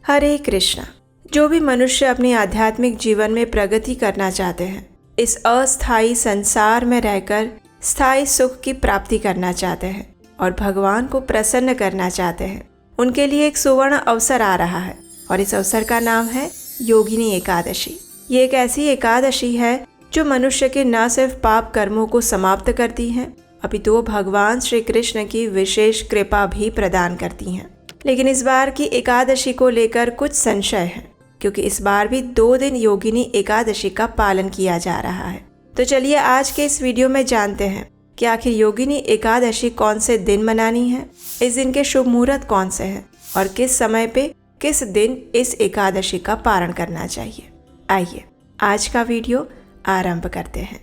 हरे कृष्णा। जो भी मनुष्य अपने आध्यात्मिक जीवन में प्रगति करना चाहते हैं, इस अस्थायी संसार में रहकर स्थायी सुख की प्राप्ति करना चाहते हैं और भगवान को प्रसन्न करना चाहते हैं, उनके लिए एक सुवर्ण अवसर आ रहा है और इस अवसर का नाम है योगिनी एकादशी। ये एक ऐसी एकादशी है जो मनुष्य के न सिर्फ पाप कर्मों को समाप्त करती है, अपितु वो भगवान श्री कृष्ण की विशेष कृपा भी प्रदान करती हैं। लेकिन इस बार की एकादशी को लेकर कुछ संशय है, क्योंकि इस बार भी 2 दिन योगिनी एकादशी का पालन किया जा रहा है। तो चलिए आज के इस वीडियो में जानते हैं कि आखिर योगिनी एकादशी कौन से दिन मनानी है, इस दिन के शुभ मुहूर्त कौन से हैं और किस समय पे किस दिन इस एकादशी का पारण करना चाहिए। आइए आज का वीडियो आरंभ करते हैं।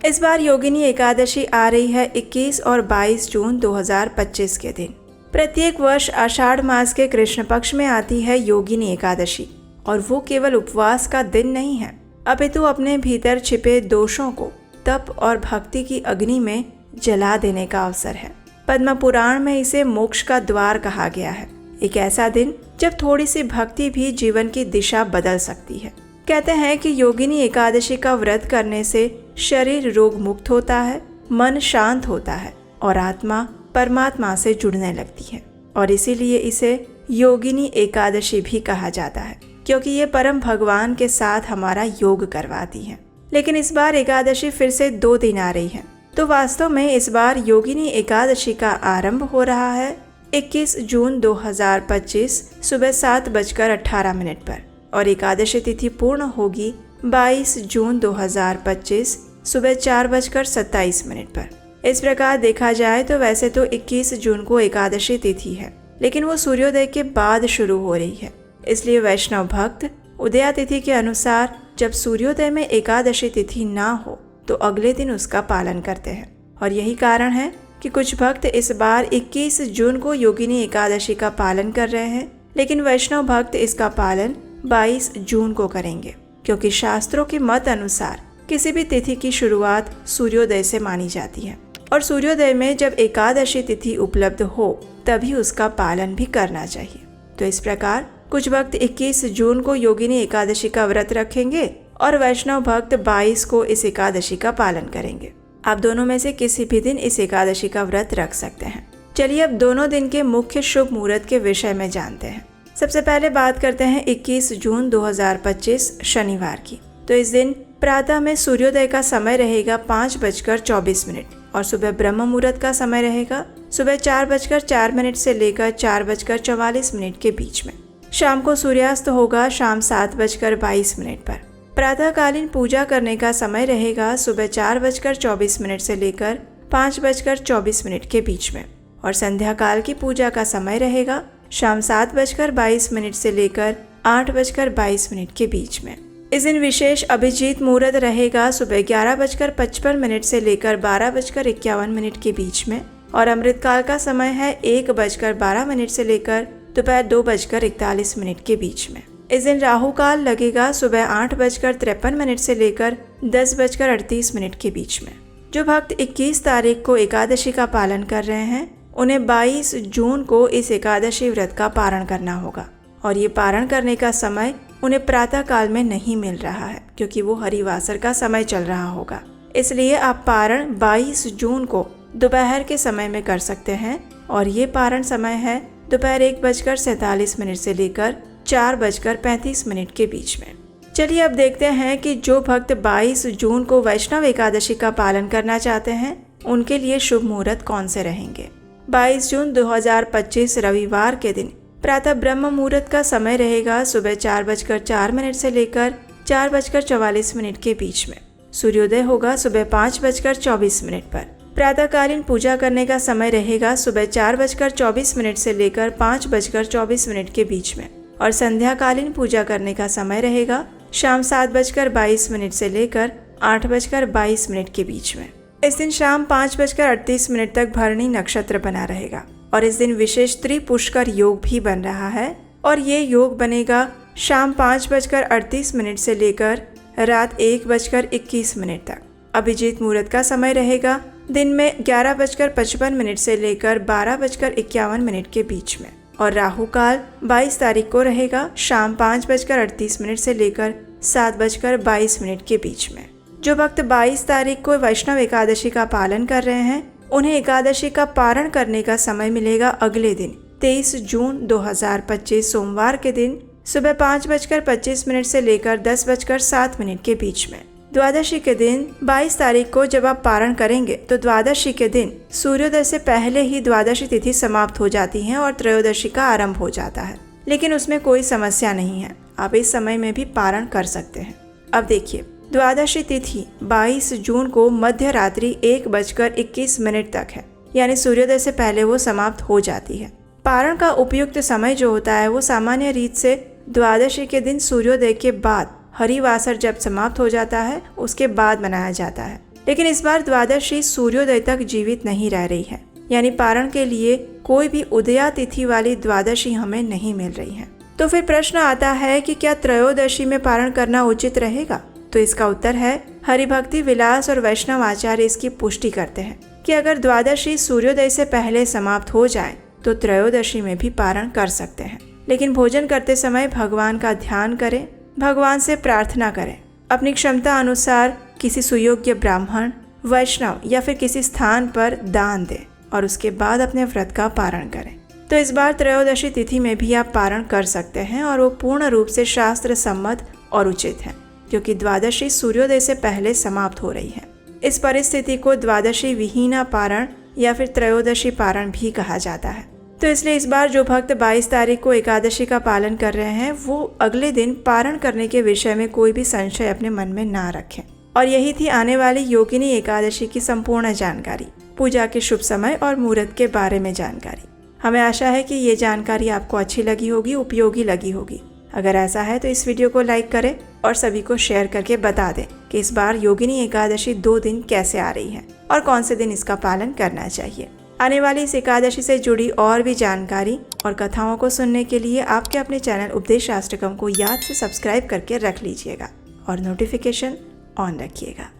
इस बार योगिनी एकादशी आ रही है 21 और 22 जून 2025 के दिन। प्रत्येक वर्ष आषाढ़ मास के कृष्ण पक्ष में आती है योगिनी एकादशी और वो केवल उपवास का दिन नहीं है, अपितु अपने भीतर छिपे दोषों को तप और भक्ति की अग्नि में जला देने का अवसर है। पद्म पुराण में इसे मोक्ष का द्वार कहा गया है। एक ऐसा दिन जब थोड़ी सी भक्ति भी जीवन की दिशा बदल सकती है। कहते हैं कि योगिनी एकादशी का व्रत करने से शरीर रोग मुक्त होता है, मन शांत होता है और आत्मा परमात्मा से जुड़ने लगती है और इसीलिए इसे योगिनी एकादशी भी कहा जाता है, क्योंकि ये परम भगवान के साथ हमारा योग करवाती है। लेकिन इस बार एकादशी फिर से 2 दिन आ रही है, तो वास्तव में इस बार योगिनी एकादशी का आरंभ हो रहा है 21 जून 2025 सुबह 7:18 पर और एकादशी तिथि पूर्ण होगी 22 जून 2025 सुबह 4:27 पर। इस प्रकार देखा जाए तो वैसे तो 21 जून को एकादशी तिथि है, लेकिन वो सूर्योदय के बाद शुरू हो रही है। इसलिए वैष्णव भक्त उदया तिथि के अनुसार जब सूर्योदय में एकादशी तिथि ना हो तो अगले दिन उसका पालन करते हैं और यही कारण है कि कुछ भक्त इस बार 21 जून को योगिनी एकादशी का पालन कर रहे हैं, लेकिन वैष्णव भक्त इसका पालन 22 जून को करेंगे, क्योंकि शास्त्रों के मत अनुसार किसी भी तिथि की शुरुआत सूर्योदय से मानी जाती है और सूर्योदय में जब एकादशी तिथि उपलब्ध हो तभी उसका पालन भी करना चाहिए। तो इस प्रकार कुछ भक्त 21 जून को योगिनी एकादशी का व्रत रखेंगे और वैष्णव भक्त 22 को इस एकादशी का पालन करेंगे। आप दोनों में से किसी भी दिन इस एकादशी का व्रत रख सकते हैं। चलिए अब दोनों दिन के मुख्य शुभ मुहूर्त के विषय में जानते हैं। सबसे पहले बात करते हैं 21 जून 2025 शनिवार की। तो इस दिन प्रातः में सूर्योदय का समय रहेगा 5:24 और सुबह ब्रह्म मुहूर्त का समय रहेगा सुबह 4:04 से लेकर 4:44 के बीच में। शाम को सूर्यास्त होगा शाम 7:22 पर। प्रातःकालीन पूजा करने का समय रहेगा सुबह 4:24 से लेकर 5:24 के बीच में और संध्या काल की पूजा का समय रहेगा शाम 7:22 से लेकर 8:22 के बीच में। इस दिन विशेष अभिजीत मुहूर्त रहेगा सुबह 11:55 से लेकर 12:51 के बीच में और अमृतकाल का समय है 1:12 से लेकर दोपहर 2:41 के बीच में। इस दिन राहु काल लगेगा सुबह 8:53 से लेकर 10:38 के बीच में। जो भक्त 21 तारीख को एकादशी का पालन कर रहे हैं उन्हें 22 जून को इस एकादशी व्रत का पारण करना होगा और ये पारण करने का समय उन्हें प्रातः काल में नहीं मिल रहा है, क्योंकि वो हरिवासर का समय चल रहा होगा। इसलिए आप पारण 22 जून को दोपहर के समय में कर सकते हैं और ये पारण समय है दोपहर 1:47 से लेकर 4:35 के बीच में। चलिए अब देखते हैं कि जो भक्त 22 जून को वैष्णव एकादशी का पालन करना चाहते हैं उनके लिए शुभ मुहूर्त कौन से रहेंगे। 22 जून 2025 रविवार के दिन प्रातः ब्रह्म मुहूर्त का समय रहेगा सुबह 4:04 से लेकर 4:44 के बीच में। सूर्योदय होगा सुबह 5:24 पर। प्रातःकालीन पूजा करने का समय रहेगा सुबह 4:24 से लेकर 5:24 के बीच में और संध्याकालीन पूजा करने का समय रहेगा शाम 7:22 से लेकर 8:22 के बीच में। इस दिन शाम 5:38 तक भरणी नक्षत्र बना रहेगा और इस दिन विशेष त्रिपुष्कर योग भी बन रहा है और ये योग बनेगा शाम 5:38 से लेकर रात 1:21 तक। अभिजीत मुहूर्त का समय रहेगा दिन में 11:55 से लेकर 12:51 के बीच में और राहु काल 22 तारीख को रहेगा शाम 5:38 से लेकर 7:22 के बीच में। जो भक्त 22 तारीख को वैष्णव एकादशी का पालन कर रहे हैं उन्हें एकादशी का पारण करने का समय मिलेगा अगले दिन 23 जून 2025 सोमवार के दिन सुबह 5:25 से लेकर 10:07 के बीच में। द्वादशी के दिन 22 तारीख को जब आप पारण करेंगे तो द्वादशी के दिन सूर्योदय से पहले ही द्वादशी तिथि समाप्त हो जाती है और त्रयोदशी का आरंभ हो जाता है, लेकिन उसमें कोई समस्या नहीं है, आप इस समय में भी पारण कर सकते हैं। अब देखिए, द्वादशी तिथि 22 जून को मध्य रात्रि 1:21 तक है, यानी सूर्योदय से पहले वो समाप्त हो जाती है। पारण का उपयुक्त समय जो होता है वो सामान्य रीत से द्वादशी के दिन सूर्योदय के बाद हरिवासर जब समाप्त हो जाता है उसके बाद मनाया जाता है, लेकिन इस बार द्वादशी सूर्योदय तक जीवित नहीं रह रही है, यानी पारण के लिए कोई भी उदया तिथि वाली द्वादशी हमें नहीं मिल रही है। तो फिर प्रश्न आता है कि क्या त्रयोदशी में पारण करना उचित रहेगा? तो इसका उत्तर है हरिभक्ति विलास और वैष्णव आचार्य इसकी पुष्टि करते हैं कि अगर द्वादशी सूर्योदय से पहले समाप्त हो जाए तो त्रयोदशी में भी पारण कर सकते हैं, लेकिन भोजन करते समय भगवान का ध्यान करें, भगवान से प्रार्थना करें, अपनी क्षमता अनुसार किसी सुयोग्य ब्राह्मण, वैष्णव या फिर किसी स्थान पर दान दें और उसके बाद अपने व्रत का पारण करें। तो इस बार त्रयोदशी तिथि में भी आप पारण कर सकते हैं और वो पूर्ण रूप से शास्त्र सम्मत और उचित है, क्योंकि द्वादशी सूर्योदय से पहले समाप्त हो रही है। इस परिस्थिति को द्वादशी विहीना पारण या फिर त्रयोदशी पारण भी कहा जाता है। तो इसलिए इस बार जो भक्त 22 तारीख को एकादशी का पालन कर रहे हैं वो अगले दिन पारण करने के विषय में कोई भी संशय अपने मन में ना रखें। और यही थी आने वाली योगिनी एकादशी की संपूर्ण जानकारी, पूजा के शुभ समय और मुहूर्त के बारे में जानकारी। हमें आशा है कि ये जानकारी आपको अच्छी लगी होगी, उपयोगी लगी होगी। अगर ऐसा है तो इस वीडियो को लाइक करें और सभी को शेयर करके बता दें कि इस बार योगिनी एकादशी 2 दिन कैसे आ रही है और कौन से दिन इसका पालन करना चाहिए। आने वाली इस एकादशी से जुड़ी और भी जानकारी और कथाओं को सुनने के लिए आपके अपने चैनल उपदेश शास्त्रकम को याद से सब्सक्राइब करके रख लीजिएगा और नोटिफिकेशन ऑन रखिएगा।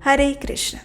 हरे कृष्ण।